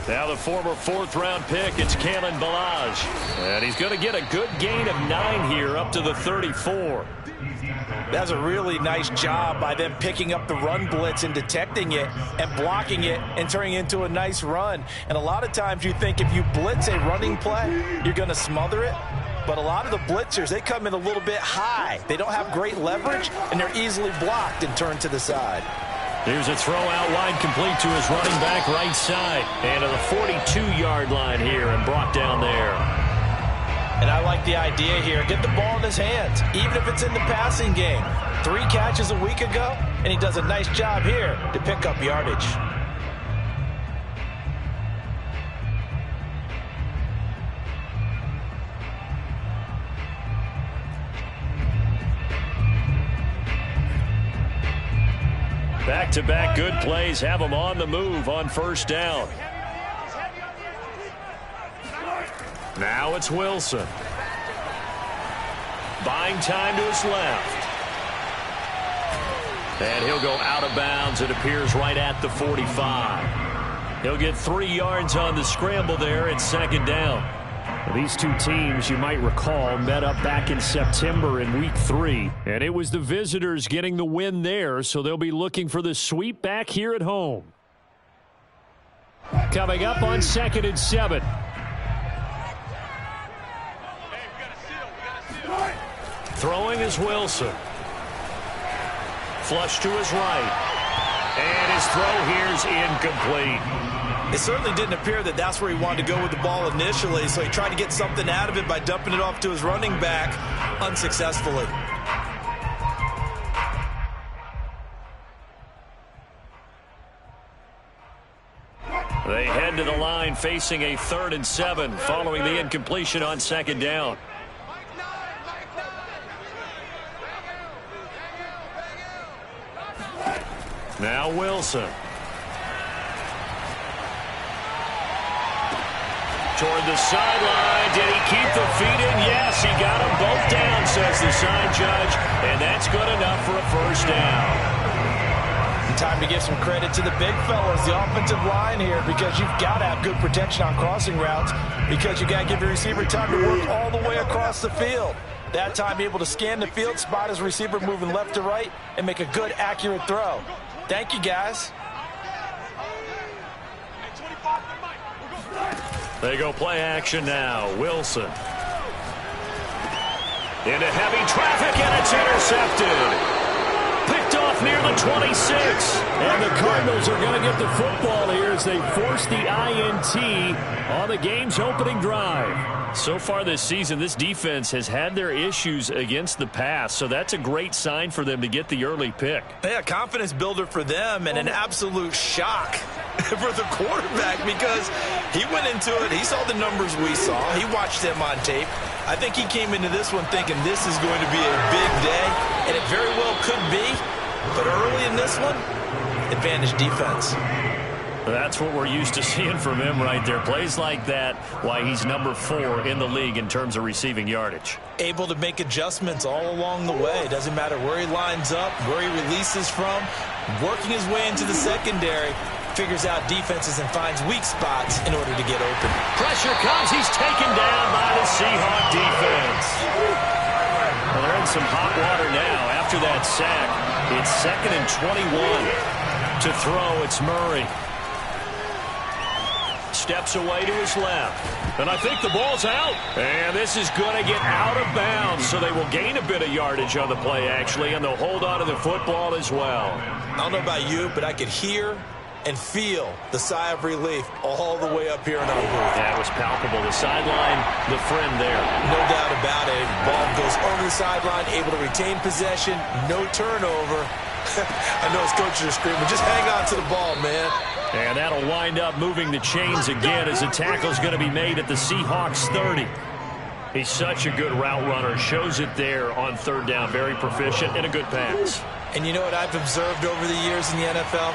Now the former fourth-round pick, it's Kalen Ballage. And he's going to get a good gain of 9 here up to the 34. That's a really nice job by them picking up the run blitz and detecting it and blocking it and turning it into a nice run. And a lot of times you think if you blitz a running play, you're going to smother it. But a lot of the blitzers, they come in a little bit high. They don't have great leverage, and they're easily blocked and turned to the side. Here's a throw out wide, complete to his running back right side. And to the 42-yard line here and brought down there. And I like the idea here. Get the ball in his hands, even if it's in the passing game. 3 catches a week ago, and he does a nice job here to pick up yardage. Back-to-back good plays have him on the move on first down. Now it's Wilson. Buying time to his left. And he'll go out of bounds. It appears right at the 45. He'll get 3 yards on the scramble there at second down. These two teams, you might recall, met up back in September in Week 3. And it was the visitors getting the win there, so they'll be looking for the sweep back here at home. Coming up on 2nd and 7. Throwing is Wilson. Flush to his right. And his throw here is incomplete. It certainly didn't appear that that's where he wanted to go with the ball initially, so he tried to get something out of it by dumping it off to his running back unsuccessfully. They head to the line facing a 3rd and 7 following the incompletion on second down. Now Wilson. Toward the sideline. Did he keep the feet in? Yes, he got them both down, says the side judge. And that's good enough for a first down. Time to give some credit to the big fellas, the offensive line here, because you've got to have good protection on crossing routes because you got to give your receiver time to work all the way across the field. That time able to scan the field, spot his receiver moving left to right, and make a good, accurate throw. Thank you, guys. They go play action now. Wilson. Into heavy traffic, and it's intercepted. Picked off near the 26. And the Cardinals are going to get the football here as they force the INT on the game's opening drive. So far this season, this defense has had their issues against the pass, so that's a great sign for them to get the early pick. Yeah, confidence builder for them and an absolute shock for the quarterback because he went into it. He saw the numbers we saw. He watched them on tape. I think he came into this one thinking this is going to be a big day, and it very well could be. But early in this one, advantage defense. That's what we're used to seeing from him right there. Plays like that, why he's number 4 in the league in terms of receiving yardage. Able to make adjustments all along the way. Doesn't matter where he lines up, where he releases from. Working his way into the secondary. Figures out defenses and finds weak spots in order to get open. Pressure comes. He's taken down by the Seahawk defense. Well, they're in some hot water now after that sack. It's 2nd and 21. To throw, it's Murray. Steps away to his left. And I think the ball's out. And this is going to get out of bounds, so they will gain a bit of yardage on the play, actually, and they'll hold on to the football as well. I don't know about you, but I could hear and feel the sigh of relief all the way up here in our booth. Yeah, it was palpable. The sideline, the friend there. No doubt about it. Ball goes over the sideline, able to retain possession, no turnover. I know his coaches are screaming, just hang on to the ball, man. And that'll wind up moving the chains again as the tackle's going to be made at the Seahawks 30. He's such a good route runner. Shows it there on 3rd down. Very proficient and a good pass. And you know what I've observed over the years in the NFL?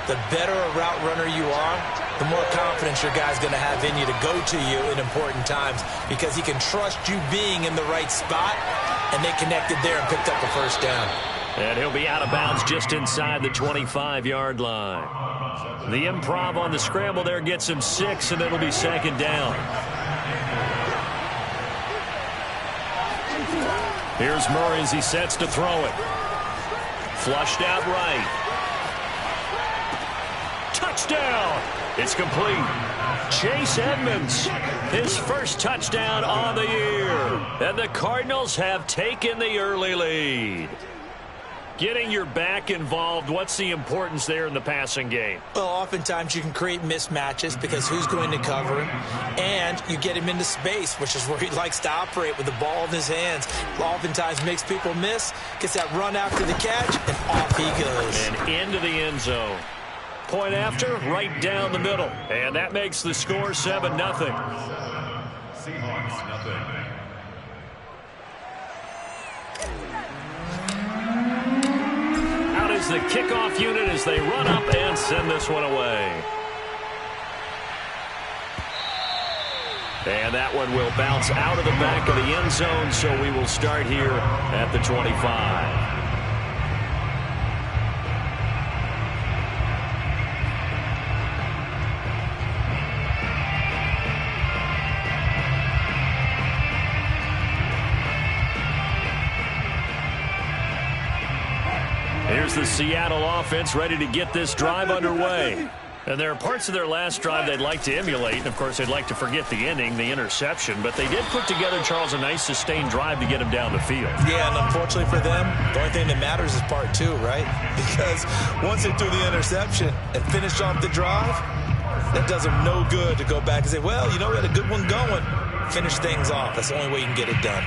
The better a route runner you are, the more confidence your guy's going to have in you to go to you in important times because he can trust you being in the right spot, and they connected there and picked up a first down. And he'll be out of bounds just inside the 25-yard line. The improv on the scramble there gets him 6, and it'll be second down. Here's Murray as he sets to throw it. Flushed out right. Touchdown! It's complete. Chase Edmonds, his first touchdown on the year. And the Cardinals have taken the early lead. Getting your back involved, what's the importance there in the passing game? Well, oftentimes you can create mismatches because who's going to cover him? And you get him into space, which is where he likes to operate with the ball in his hands. Oftentimes makes people miss, gets that run after the catch, and off he goes. And into the end zone. Point after, right down the middle. And that makes the score 7-0. Seahawks, nothing. Out is the kickoff unit as they run up and send this one away. And that one will bounce out of the back of the end zone, so we will start here at the 25. Here's the Seattle offense ready to get this drive underway. And there are parts of their last drive they'd like to emulate. And, of course, they'd like to forget the ending, the interception. But they did put together, Charles, a nice sustained drive to get them down the field. Yeah, and unfortunately for them, the only thing that matters is part 2, right? Because once they threw the interception and finished off the drive, that does them no good to go back and say, well, you know, we had a good one going. Finish things off. That's the only way you can get it done.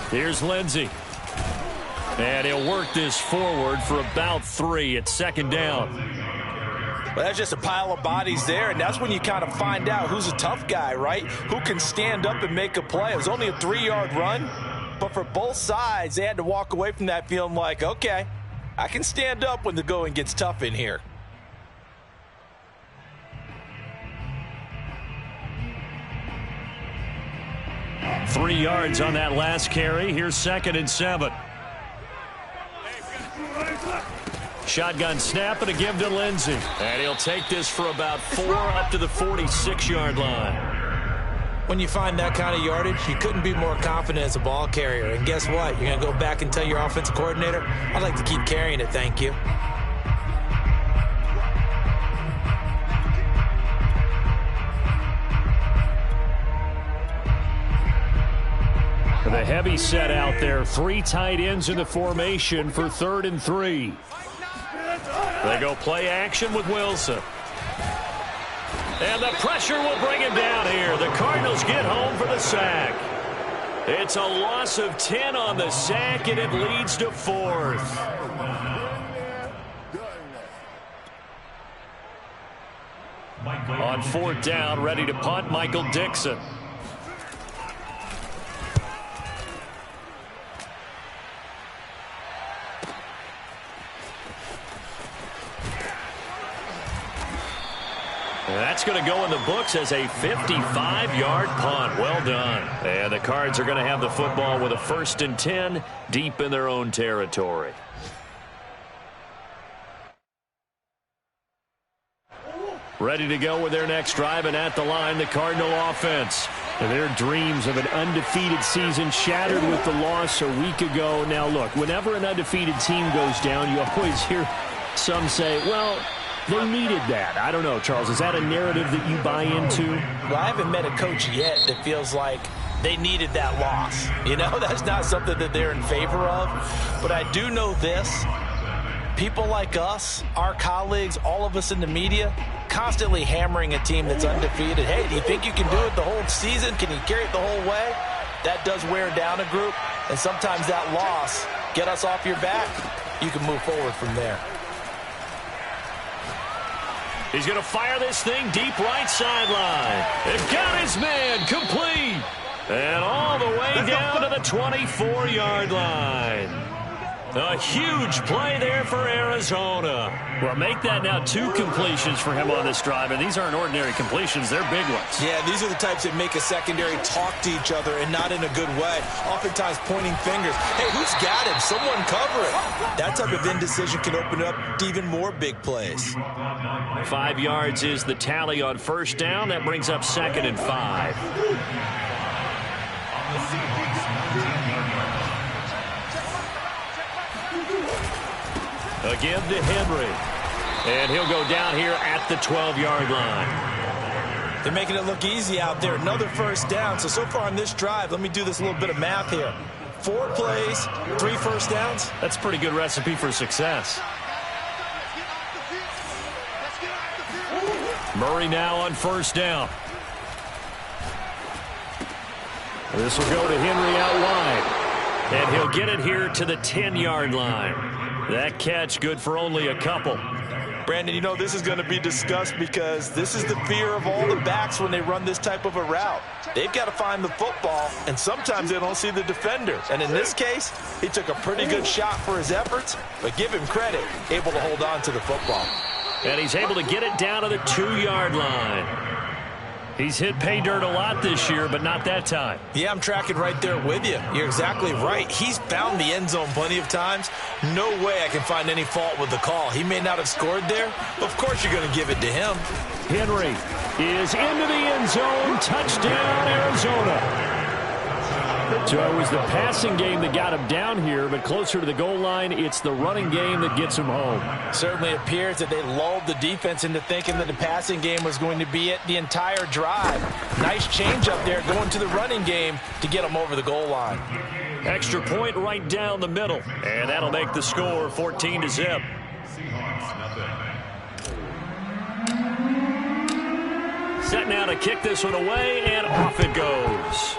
Here's Lindsey. And he'll work this forward for about 3 at second down. Well, that's just a pile of bodies there, and that's when you kind of find out who's a tough guy, right? Who can stand up and make a play. It was only a 3-yard run, but for both sides, they had to walk away from that feeling like, okay, I can stand up when the going gets tough in here. Three yards on that last carry. Here's 2nd and 7. Shotgun snap and a give to Lindsey. And he'll take this for about 4 up to the 46-yard line. When you find that kind of yardage, you couldn't be more confident as a ball carrier. And guess what? You're going to go back and tell your offensive coordinator, I'd like to keep carrying it, thank you. The heavy set out there. 3 tight ends in the formation for 3rd and 3. They go play action with Wilson. And the pressure will bring him down here. The Cardinals get home for the sack. It's a loss of 10 on the sack, and it leads to 4th. On 4th down, ready to punt, Michael Dixon. That's going to go in the books as a 55-yard punt. Well done. And the Cards are going to have the football with a 1st and 10 deep in their own territory. Ready to go with their next drive, and at the line, the Cardinal offense. And their dreams of an undefeated season shattered with the loss a week ago. Now, look, whenever an undefeated team goes down, you always hear some say, well, they needed that. I don't know, Charles. Is that a narrative that you buy into? Well, I haven't met a coach yet that feels like they needed that loss. You know, that's not something that they're in favor of. But I do know this. People like us, our colleagues, all of us in the media, constantly hammering a team that's undefeated. Hey, do you think you can do it the whole season? Can you carry it the whole way? That does wear down a group. And sometimes that loss, get us off your back, you can move forward from there. He's going to fire this thing deep right sideline. They've got his man complete. And all the way down to the 24-yard line. A huge play there for Arizona. Well, make that now 2 completions for him on this drive, and these aren't ordinary completions. They're big ones. Yeah, these are the types that make a secondary talk to each other and not in a good way. Oftentimes pointing fingers. Hey, who's got him? Someone cover it. That type of indecision can open up to even more big plays. 5 yards is the tally on first down. That brings up 2nd and 5. Again to Henry. And he'll go down here at the 12-yard line. They're making it look easy out there. Another first down. So far on this drive, let me do this little bit of math here. 4 plays, 3 first downs. That's a pretty good recipe for success. Murray now on first down. This will go to Henry out wide. And he'll get it here to the 10-yard line. That catch good for only a couple. Brandon, you know this is going to be discussed because this is the fear of all the backs when they run this type of a route. They've got to find the football, and sometimes they don't see the defender. And in this case, he took a pretty good shot for his efforts, but give him credit, able to hold on to the football. And he's able to get it down to the 2-yard line. He's hit pay dirt a lot this year, but not that time. Yeah, I'm tracking right there with you. You're exactly right. He's found the end zone plenty of times. No way I can find any fault with the call. He may not have scored there, but of course you're going to give it to him. Henry is into the end zone. Touchdown, Arizona. So it was the passing game that got him down here, but closer to the goal line, it's the running game that gets him home. Certainly appears that they lulled the defense into thinking that the passing game was going to be it the entire drive. Nice change up there going to the running game to get him over the goal line. Extra point right down the middle, and that'll make the score 14-0. Set now to kick this one away, and off it goes.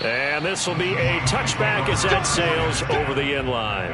And this will be a touchback as that sails over the end line.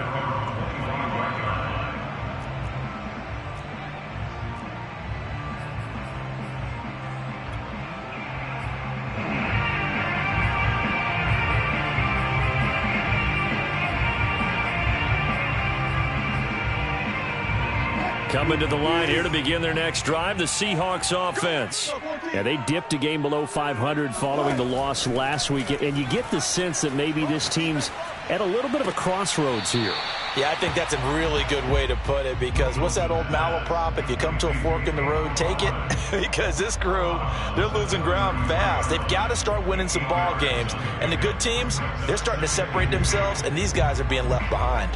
Coming to the line here to begin their next drive, the Seahawks offense. Yeah, they dipped a game below 500 following the loss last week, and you get the sense that maybe this team's at a little bit of a crossroads here. Yeah, I think that's a really good way to put it, because what's that old malaprop? If you come to a fork in the road, take it. Because this crew, they're losing ground fast. They've got to start winning some ball games. And the good teams, they're starting to separate themselves, and these guys are being left behind.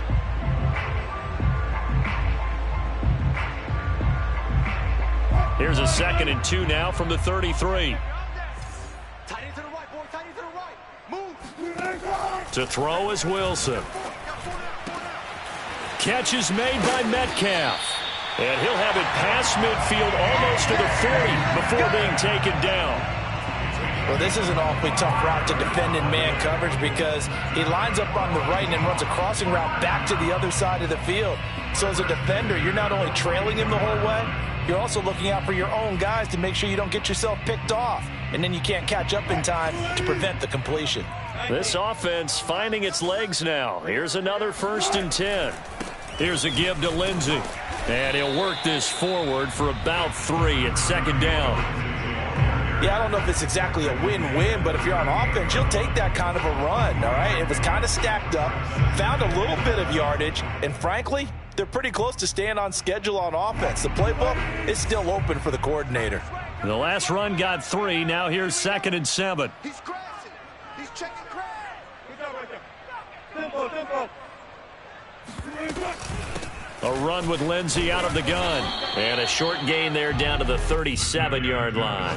Here's a 2nd and 2 now from the 33. To throw is Wilson. Catch is made by Metcalf. And he'll have it past midfield almost to the 40 before being taken down. Well, this is an awfully tough route to defend in man coverage, because he lines up on the right and then runs a crossing route back to the other side of the field. So as a defender, you're not only trailing him the whole way, you're also looking out for your own guys to make sure you don't get yourself picked off. And then you can't catch up in time to prevent the completion. This offense finding its legs now. Here's another 1st and 10. Here's a give to Lindsey. And he'll work this forward for about 3 at 2nd down. Yeah, I don't know if it's exactly a win-win, but if you're on offense, you'll take that kind of a run, all right? It was kind of stacked up, found a little bit of yardage, and frankly, they're pretty close to staying on schedule on offense. The playbook is still open for the coordinator. The last run got 3. Now here's 2nd and 7. He's crashing. He's checking crash. Good job right there. Tempo. A run with Lindsey out of the gun. And a short gain there down to the 37-yard line.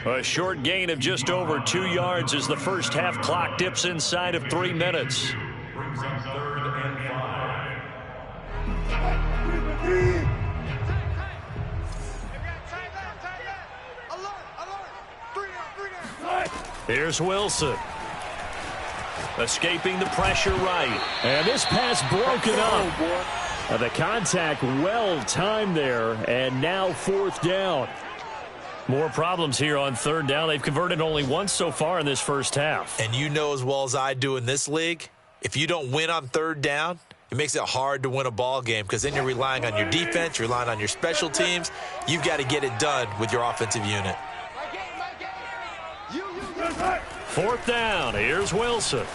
A short gain of just over 2 yards as the first half clock dips inside of 3 minutes. Brings up 3rd and 5. Here's Wilson. Escaping the pressure right. And this pass broken up. The contact well timed there, and now 4th down. More problems here on third down. They've converted only once so far in this first half. And you know as well as I do in this league, if you don't win on third down, it makes it hard to win a ball game because then you're relying on your defense, you're relying on your special teams. You've got to get it done with your offensive unit. Fourth down. Here's Wilson.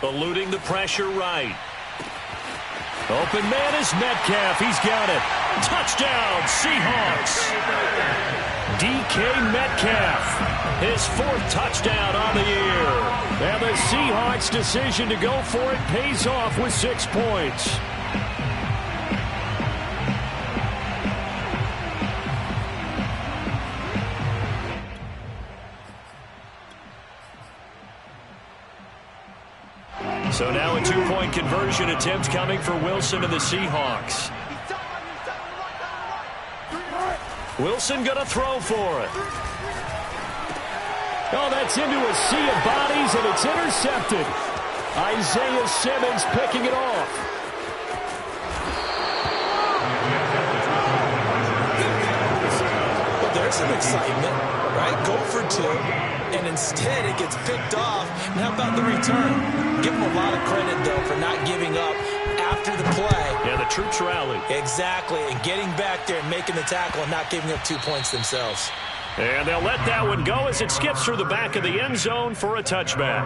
Eluding the pressure right. Open man is Metcalf. He's got it. Touchdown, Seahawks. DK Metcalf, his fourth touchdown on the year. And the Seahawks' decision to go for it pays off with 6 points. So now a 2-point conversion attempt coming for Wilson and the Seahawks. Wilson going to throw for it. Oh, that's into a sea of bodies, and it's intercepted. Isaiah Simmons picking it off. Well, there's some excitement, right? Go for 2, and instead it gets picked off. And how about the return? Give them a lot of credit, though, for not giving up after the play. Yeah, the troops rallied. Exactly, and getting back there and making the tackle and not giving up 2 points themselves. And they'll let that one go as it skips through the back of the end zone for a touchback.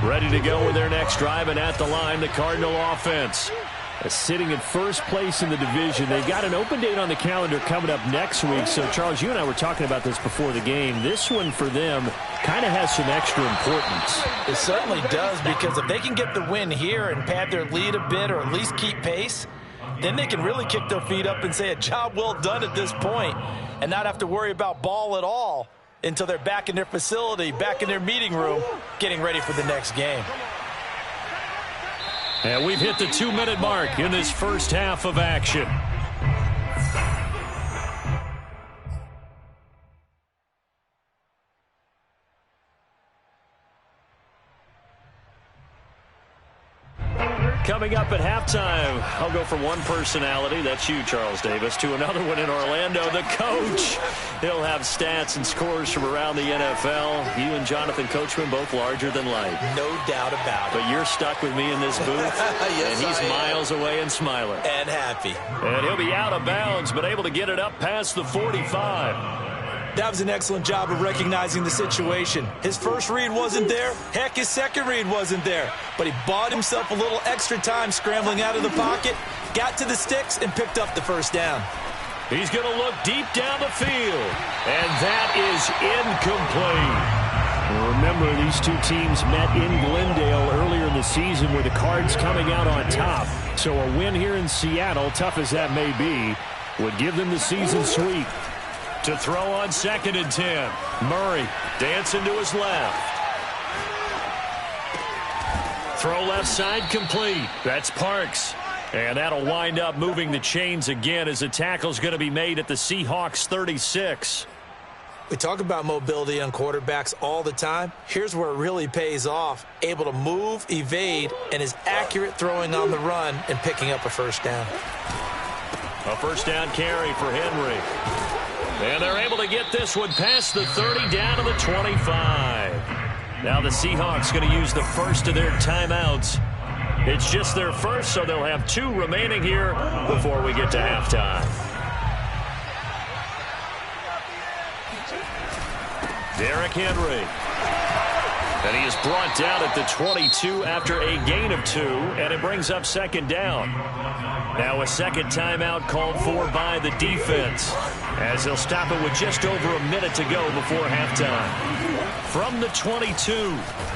Ready to go with their next drive, and at the line, the Cardinal offense. Sitting in first place in the division. They've got an open date on the calendar coming up next week. So, Charles, you and I were talking about this before the game. This one for them kind of has some extra importance. It certainly does, because if they can get the win here and pad their lead a bit or at least keep pace, then they can really kick their feet up and say a job well done at this point and not have to worry about ball at all until they're back in their facility, back in their meeting room, getting ready for the next game. And we've hit the 2-minute mark in this first half of action. Coming up at halftime, I'll go from one personality, that's you, Charles Davis, to another one in Orlando, the coach. He'll have stats and scores from around the NFL. You and Jonathan Coachman, both larger than life. No doubt about it. But you're stuck with me in this booth, yes, and he's miles away and smiling. And happy. And he'll be out of bounds, but able to get it up past the 45. That was an excellent job of recognizing the situation. His first read wasn't there. Heck, his second read wasn't there. But he bought himself a little extra time scrambling out of the pocket, got to the sticks, and picked up the first down. He's going to look deep down the field. And that is incomplete. Remember, these two teams met in Glendale earlier in the season with the Cards coming out on top. So a win here in Seattle, tough as that may be, would give them the season sweep. To throw on 2nd and 10. Murray dancing to his left. Throw left side complete. That's Parks. And that'll wind up moving the chains again as the tackle's going to be made at the Seahawks 36. We talk about mobility on quarterbacks all the time. Here's where it really pays off. Able to move, evade, and is accurate throwing on the run and picking up a first down. A first down carry for Henry. And they're able to get this one past the 30 down to the 25. Now the Seahawks going to use the first of their timeouts. It's just their first, so they'll have 2 remaining here before we get to halftime. Derrick Henry. And he is brought down at the 22 after a gain of 2, and it brings up 2nd down. Now a second timeout called for by the defense, as they'll stop it with just over a minute to go before halftime. From the 22,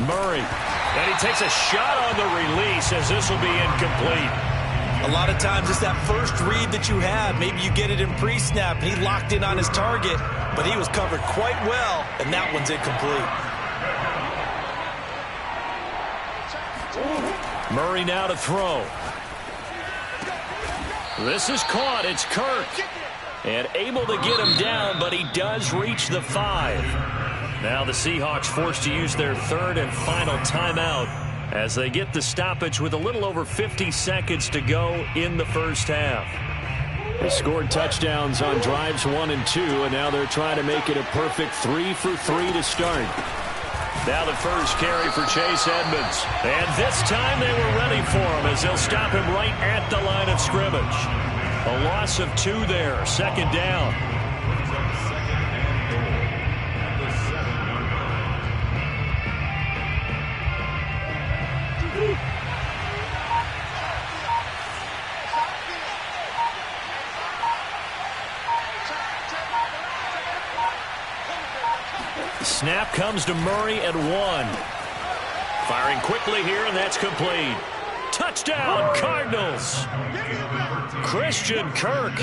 Murray. And he takes a shot on the release as this will be incomplete. A lot of times it's that first read that you have. Maybe you get it in pre-snap, and he locked in on his target, but he was covered quite well, and that one's incomplete. Murray now to throw. This is caught. It's Kirk. And able to get him down, but he does reach the 5. Now the Seahawks forced to use their 3rd and final timeout as they get the stoppage with a little over 50 seconds to go in the first half. They scored touchdowns on drives 1 and 2, and now they're trying to make it a perfect 3 for 3 to start. Now the first carry for Chase Edmonds. And this time they were ready for him as they'll stop him right at the line of scrimmage. A loss of 2 there, second down. Snap comes to Murray at 1. Firing quickly here, and that's complete. Touchdown, Cardinals. Christian Kirk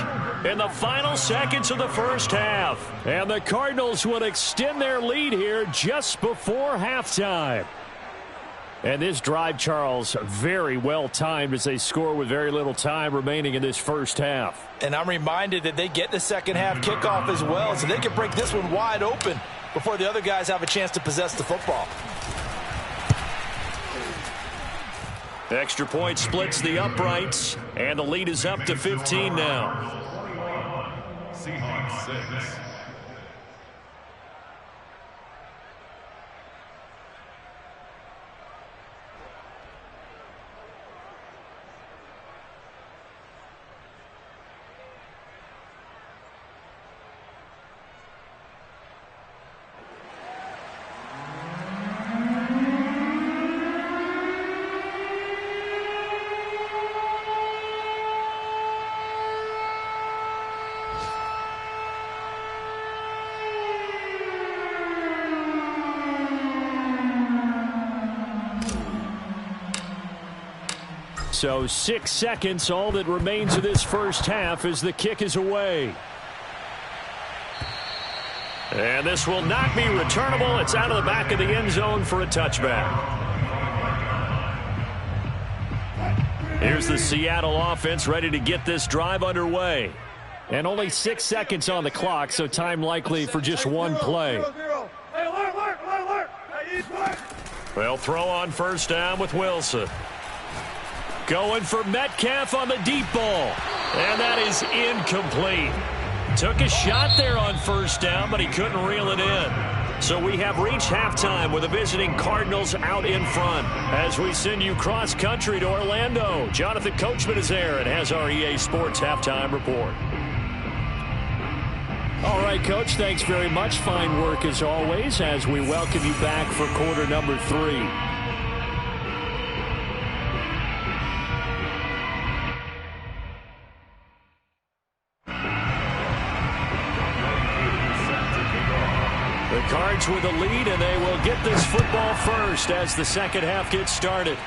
in the final seconds of the first half. And the Cardinals would extend their lead here just before halftime. And this drive, Charles, very well timed as they score with very little time remaining in this first half. And I'm reminded that they get the second half kickoff as well, so they can break this one wide open before the other guys have a chance to possess the football. Extra point splits the uprights, and the lead is up to 15 now. Seahawks 6. So 6 seconds, all that remains of this first half as the kick is away. And this will not be returnable. It's out of the back of the end zone for a touchback. Here's the Seattle offense ready to get this drive underway. And only 6 seconds on the clock, so time likely for just one play. They'll throw on first down with Wilson. Going for Metcalf on the deep ball. And that is incomplete. Took a shot there on first down, but he couldn't reel it in. So we have reached halftime with the visiting Cardinals out in front. As we send you cross-country to Orlando, Jonathan Coachman is there and has our EA Sports Halftime Report. All right, Coach, thanks very much. Fine work as always as we welcome you back for quarter number 3. The Cards with the lead, and they will get this football first as the second half gets started.